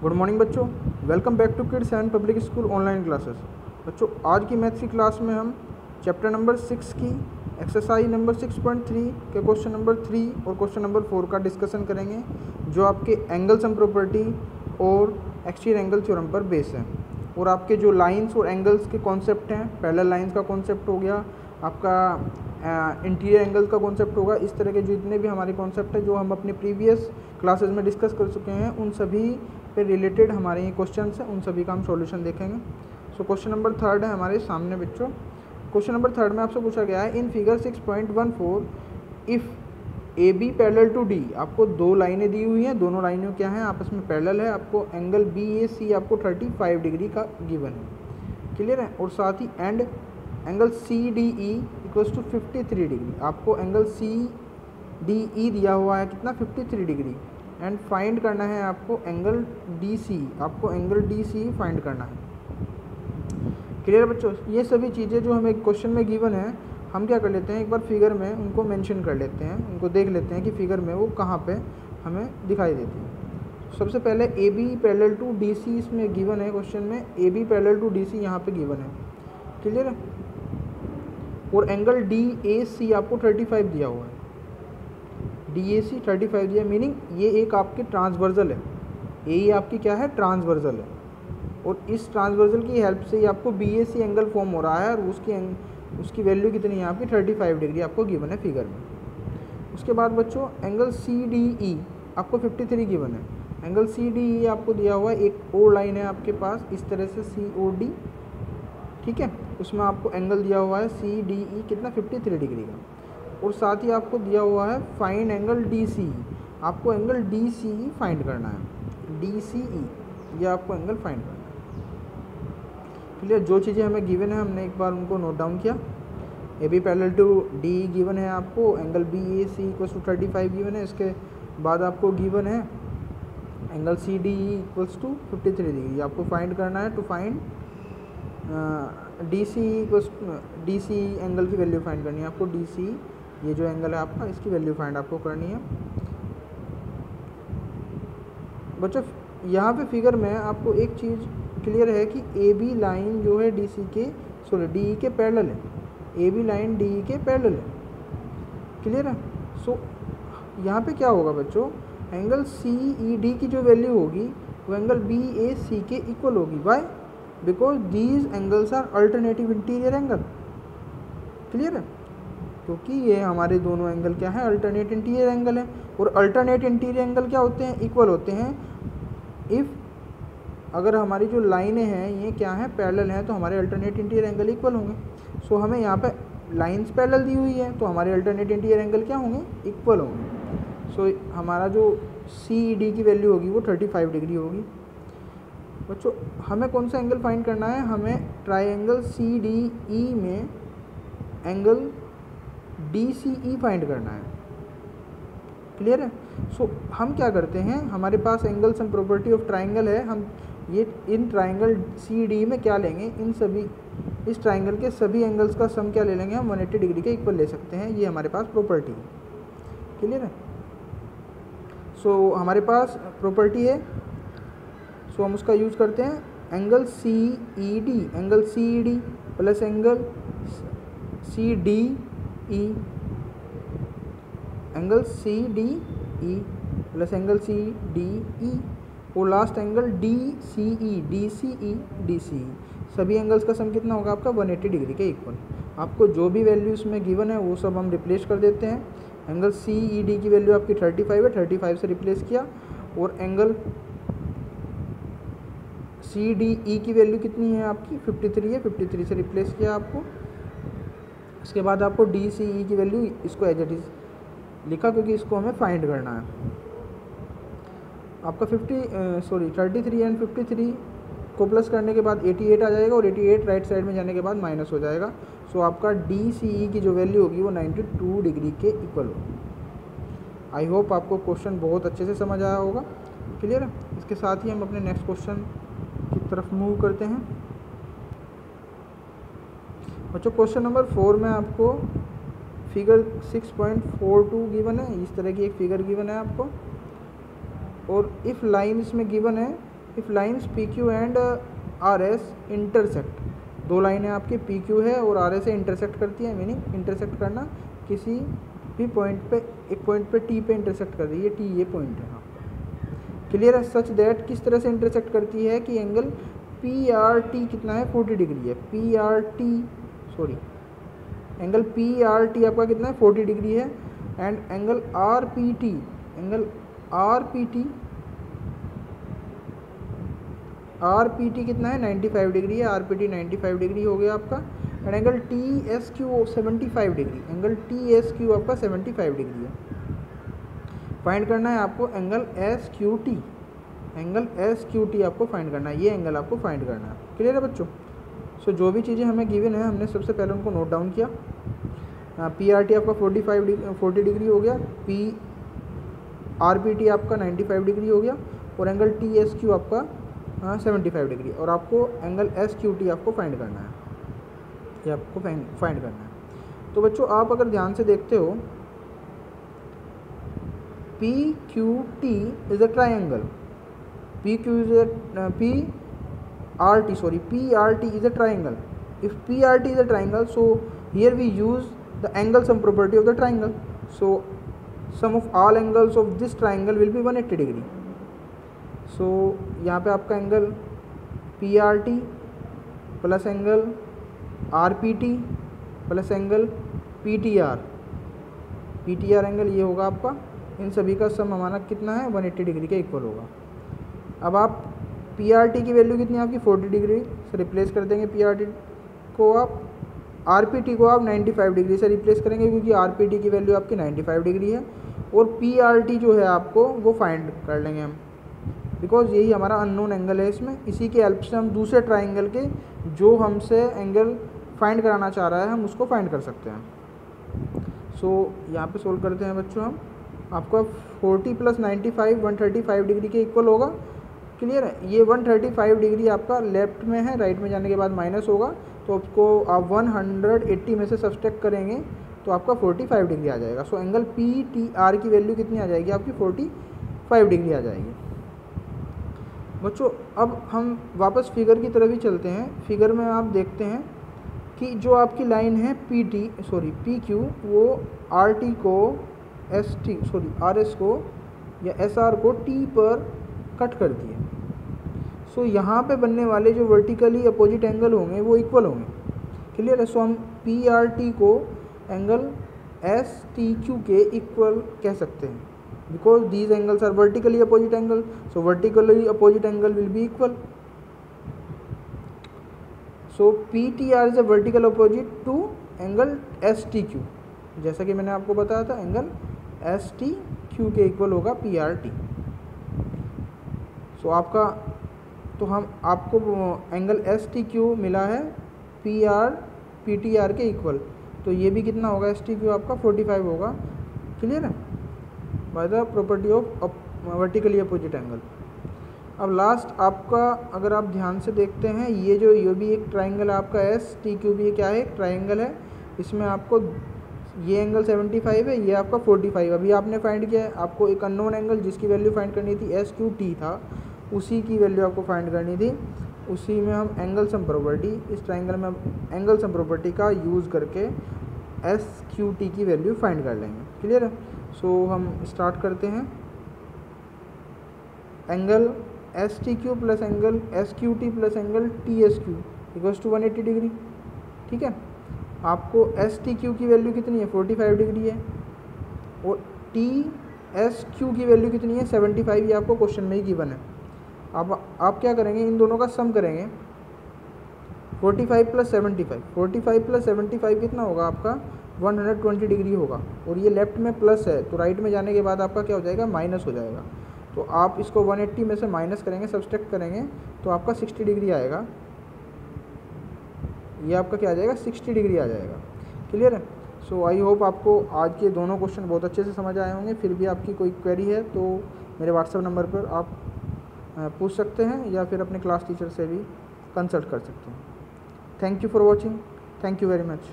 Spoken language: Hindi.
गुड मॉर्निंग बच्चों, welcome back to Kids and Public School online classes. बच्चों आज की मैथ्स की क्लास में हम चैप्टर नंबर 6 की एक्सरसाइज नंबर 6.3 के क्वेश्चन नंबर 3 और क्वेश्चन नंबर 4 का डिस्कशन करेंगे, जो आपके एंगल सम प्रॉपर्टी और एक्सटीरियर एंगल थ्योरम पर बेस है। और आपके जो लाइंस और एंगल्स के कॉन्सेप्ट हैं, पैरेलल लाइंस का कॉन्सेप्ट हो गया, आपका इंटीरियर एंगल का कॉन्सेप्ट होगा। इस तरह के जितने भी हमारे कॉन्सेप्ट हैं जो हम अपने प्रीवियस क्लासेस में डिस्कस कर चुके हैं, उन सभी पे रिलेटेड हमारे ये क्वेश्चन हैं, उन सभी का हम सॉल्यूशन देखेंगे। सो क्वेश्चन नंबर 3 है हमारे सामने बच्चों। क्वेश्चन नंबर 3 में आपसे पूछा गया है, in figure 6.14 if A B parallel to D. आपको दो लाइनें दी हुई हैं, दोनों लाइनें क्या हैं, आपस में पैरेलल है। आपको एंगल बी ए सी आपको 35 डिग्री का गिवन है, क्लियर है। और साथ ही and angle C D E equals to 53 degree. आपको एंगल सी डी ई दिया हुआ है कितना, 53 डिग्री। एंड फाइंड करना है आपको एंगल डी सी, आपको एंगल डी सी फाइंड करना है, क्लियर बच्चों। ये सभी चीज़ें जो हमें क्वेश्चन में गिवन है, हम क्या कर लेते हैं, एक बार फिगर में उनको मेंशन कर लेते हैं, उनको देख लेते हैं कि फिगर में वो कहाँ पे हमें दिखाई देती है। सबसे पहले A B parallel to D C इसमें गिवन है, क्वेश्चन में A B parallel to D C यहाँ पे गिवन है, क्लियर है। और एंगल डी ए सी आपको 35 दिया हुआ है, डी ए सी 35 दिया, मीनिंग ये एक आपकी ट्रांसवर्जल है, ये आपकी क्या है, ट्रांसवर्जल है। और इस ट्रांसवर्जल की हेल्प से ही आपको B A C angle form हो रहा है, और उसकी वैल्यू कितनी है आपकी 35 डिग्री आपको गिवन है फिगर में। उसके बाद बच्चों एंगल सी डी ई आपको 53 गिवन है। एंगल सी डी ई आपको दिया हुआ है, एक और लाइन है आपके पास इस तरह से सी ओ डी, ठीक है, उसमें आपको एंगल दिया हुआ है सी डी ई कितना, 53 डिग्री का। और साथ ही आपको दिया हुआ है फाइंड एंगल डी सी, आपको angle D C E find करना है, डी सी ई ये आपको एंगल फाइंड करना है, क्लियर। जो चीज़ें हमें गिवन है हमने एक बार उनको नोट डाउन किया। A B parallel to D given है आपको, angle B A C equals to 35 given है। इसके बाद आपको गिवन है angle C D E equals to 53 degree, आपको फाइंड करना है। To find D C equals D C angle की वैल्यू फाइंड करनी है आपको, डी सी ये जो एंगल है आपका, इसकी वैल्यू फाइंड आपको करनी है बच्चों। यहाँ पे फिगर में आपको एक चीज़ क्लियर है कि ए बी लाइन जो है डी सी के डी ई के पैरेलल है, A B line D E के पैरेलल है, क्लियर है। सो यहाँ पे क्या होगा बच्चों, एंगल सी ई डी की जो वैल्यू होगी वो एंगल बी ए सी के इक्वल होगी। Why, because these angles are alternative interior angle, clear है, क्योंकि ये हमारे दोनों एंगल क्या है, अल्टरनेट इंटीरियर एंगल है। और अल्टरनेट इंटीरियर एंगल क्या होते हैं, इक्वल होते हैं इफ़ अगर हमारी जो लाइनें हैं ये क्या है, पैरेलल हैं, तो हमारे अल्टरनेट इंटीरियर एंगल इक्वल होंगे। सो हमें यहाँ पे लाइंस पैरेलल दी हुई है, तो हमारे अल्टरनेट इंटीरियर एंगल क्या होंगे, इक्वल होंगे। सो हमारा जो सी डी की वैल्यू होगी वो 35 डिग्री होगी बच्चों। हमें कौन सा एंगल फाइंड करना है, हमें ट्राइंगल सी डी ई में angle D C E find करना है, क्लियर है। सो हम क्या करते हैं, हमारे पास angle sum property of triangle है, हम ये इन ट्राइंगल सी डी में क्या लेंगे, इन सभी इस ट्राइंगल के सभी एंगल्स का सम क्या ले लेंगे, हम 180 डिग्री के इक्वल ले सकते हैं, ये हमारे पास प्रॉपर्टी है, क्लियर है। सो हमारे पास प्रॉपर्टी है, सो हम उसका यूज़ करते हैं। Angle C E D, angle C E D plus angle C D E, angle C D E plus angle C D E, और last angle D C E, D C E, D C E, सभी एंगल्स का सम कितना होगा आपका, 180 डिग्री के इक्वल। आपको जो भी वैल्यू इसमें गिवन है वो सब हम रिप्लेस कर देते हैं। एंगल सी ई डी की वैल्यू आपकी 35 है, 35 से रिप्लेस किया। और एंगल सी डी ई की वैल्यू कितनी है आपकी, 53 है, 53 से रिप्लेस किया आपको। इसके बाद आपको डी सी ई की वैल्यू, इसको एज इट इज लिखा क्योंकि इसको हमें फाइंड करना है। आपका 33 एंड 53 को प्लस करने के बाद 88 आ जाएगा, और 88 राइट साइड में जाने के बाद माइनस हो जाएगा। सो आपका डी सी ई की जो वैल्यू होगी वो 92 डिग्री के इक्वल होगी। आई होप आपको क्वेश्चन बहुत अच्छे से समझ आया होगा, क्लियर है। इसके साथ ही हम अपने नेक्स्ट क्वेश्चन की तरफ मूव करते हैं बच्चों। क्वेश्चन नंबर 4 में आपको फिगर 6.42 गिवन है, इस तरह की एक फिगर गिवन है आपको। और इफ़ लाइन इसमें गिवन है if lines P Q and R S intersect, दो लाइनें आपकी पी क्यू है और आर एस से इंटरसेक्ट करती है, मीनिंग इंटरसेक्ट करना किसी भी पॉइंट पे, एक पॉइंट पे टी पे इंटरसेक्ट कर रही है, टी ये पॉइंट है आपका। क्लियर है? सच दैट किस तरह से इंटरसेक्ट करती है कि एंगल पी आर टी कितना है, 40 डिग्री है। P R T sorry angle P R T आपका कितना है, 40 डिग्री है। And angle R P T, angle R P T कितना है, 95 डिग्री है। आर पी टी 95 डिग्री हो गया आपका। And angle T S Q 75 degree, angle T S Q आपका 75 डिग्री है। फाइंड करना है आपको angle S Q T, angle S Q T आपको फाइंड करना है, ये एंगल आपको फाइंड करना है। क्लियर है बच्चों? सो जो भी चीज़ें हमें गिवन है हमने सबसे पहले उनको नोट डाउन किया। पी आर टी आपका 40 डिग्री हो गया, पी आर पी टी आपका 95 डिग्री हो गया, और एंगल टी एस क्यू आपका 75 डिग्री, और आपको एंगल एस क्यू टी आपको फाइंड करना है, ये आपको फाइंड करना है। तो बच्चों आप अगर ध्यान से देखते हो, P Q T is a triangle, P R T is a triangle. If PRT is a triangle, so here we use the angle sum property of the triangle. So sum of all angles of this triangle will be 180 degree. So यहाँ पे आपका angle PRT plus angle RPT plus angle PTR angle ये होगा आपका, इन सभी का सम हमारा कितना है, 180 डिग्री के इक्वल होगा। अब आप PRT की वैल्यू कितनी है आपकी, 40 डिग्री से रिप्लेस कर देंगे। PRT को आप RPT को आप 95 डिग्री से रिप्लेस करेंगे, क्योंकि RPT की वैल्यू आपकी 95 डिग्री है, और PRT जो है आपको वो फाइंड कर लेंगे हम, बिकॉज यही हमारा अननोन एंगल है इसमें। इसी के हेल्प से हम दूसरे ट्राइंगल के जो हमसे एंगल फाइंड कराना चाह रहा है हम उसको फाइंड कर सकते हैं। सो यहाँ पे सोल्व करते हैं बच्चों हम। आपका 40 + 95 135 डिग्री के इक्वल होगा। क्लियर है? ये 135 डिग्री आपका लेफ्ट में है, राइट में जाने के बाद माइनस होगा, तो आपको आप 180 में से सब्सट्रैक्ट करेंगे तो आपका 45 डिग्री आ जाएगा। So angle P T are की वैल्यू कितनी आ जाएगी आपकी, 45 डिग्री आ जाएगी। बच्चों अब हम वापस फिगर की तरफ ही चलते हैं। फिगर में आप देखते हैं कि जो आपकी लाइन है पी क्यू, वो आर टी को आर एस को या एस आर को टी पर कट करती है। सो यहाँ पे बनने वाले जो वर्टिकली अपोजिट एंगल होंगे वो इक्वल होंगे। क्लियर है? सो हम पी आर टी को एंगल एस टी क्यू के इक्वल कह सकते हैं, because these angles are vertically opposite angle, so vertically opposite angle will be equal. So P T R is a vertical opposite to angle S T Q, जैसा कि मैंने आपको बताया था एंगल एस टी क्यू के इक्वल होगा पी आर टी। सो हम आपको एंगल एस टी क्यू मिला है पी टी आर के इक्वल, तो ये भी कितना होगा, एस टी क्यू आपका 45 होगा। क्लियर है? By the property of vertically opposite angle. अब लास्ट आपका अगर आप ध्यान से देखते हैं, ये भी एक ट्राइंगल है आपका एस टी क्यू भी क्या है, एक ट्राइंगल है। इसमें आपको ये एंगल 75 है, ये आपका 45 अभी आपने फाइंड किया है। आपको एक अननोन एंगल जिसकी वैल्यू फाइंड करनी थी एस क्यू टी था, उसी की वैल्यू आपको फाइंड करनी थी। उसी में हम एंगल सम प्रॉपर्टी, इस ट्राइंगल में हम एंगल सम प्रॉपर्टी का यूज़ करके एस क्यू टी की वैल्यू फाइंड कर लेंगे। क्लियर है? सो हम स्टार्ट करते हैं। Angle S T Q plus angle S Q T plus angle T S Q equals to 180 degree. ठीक है? आपको एस टी क्यू की वैल्यू कितनी है, 45 डिग्री है, और टी एस क्यू की वैल्यू कितनी है, 75। ये आपको क्वेश्चन में ही गिवन है। अब आप क्या करेंगे, इन दोनों का सम करेंगे, 45 + 75, 45 + 75 कितना होगा आपका, 120 डिग्री होगा। और ये लेफ्ट में प्लस है, तो राइट में जाने के बाद आपका क्या हो जाएगा, माइनस हो जाएगा। तो आप इसको 180 में से माइनस करेंगे, सब्सट्रैक्ट करेंगे, तो आपका 60 डिग्री आएगा। ये आपका क्या आ जाएगा, 60 डिग्री आ जाएगा। क्लियर है? सो आई होप आपको आज के दोनों क्वेश्चन बहुत अच्छे से समझ आए होंगे। फिर भी आपकी कोई क्वेरी है तो मेरे व्हाट्सएप नंबर पर आप पूछ सकते हैं, या फिर अपने क्लास टीचर से भी कंसल्ट कर सकते हैं। Thank you for watching. Thank you very much.